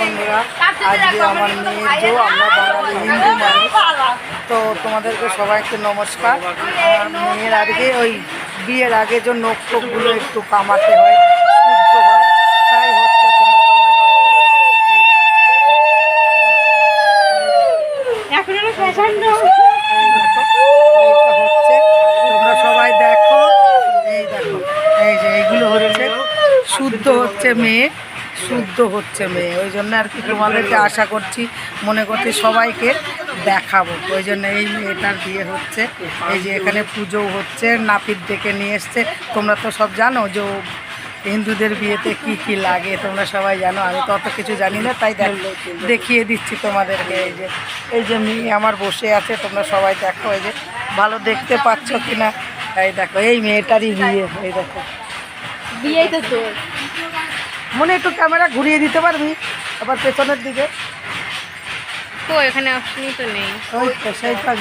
বন্ধুরা, আজকে আমার মেয়ের আমরা বাঙালি হিন্দু মানুষ, তো তোমাদেরকে সবাইকে নমস্কার। মেয়ের আজকে ওই বিয়ের আগে যে নখ টোকগুলো একটু কামাতে হয়, শুদ্ধ হয়, তাই হচ্ছে। তোমরা সবাই দেখো, এই দেখো, এই যে এইগুলো হচ্ছে শুদ্ধ হচ্ছে মেয়ে, শুদ্ধ হচ্ছে মেয়ে। ওই জন্য আর কি তোমাদেরকে আশা করছি, মনে করছি সবাইকে দেখাবো। ওই জন্য এই মেয়েটার বিয়ে হচ্ছে। এই যে এখানে পুজো হচ্ছে, নাপিত ডেকে নিয়ে এসছে। তোমরা তো সব জানো যে হিন্দুদের বিয়েতে কি কি লাগে, তোমরা সবাই জানো। আমি তো অত কিছু জানি না, তাই দেখিয়ে দিচ্ছি তোমাদেরকে। এই যে মেয়ে আমার বসে আছে, তোমরা সবাই দেখো। এই যে ভালো দেখতে পাচ্ছ কিনা, এই দেখো এই মেয়েটারই বিয়ে। এই দেখো বিয়েই তো তোর মনে একটু ক্যামেরা ঘুরিয়ে দিতে পারবি আবার পেছনের দিকে? তো এখানে অপশনই তো নেই। ওই তো সেই কাজ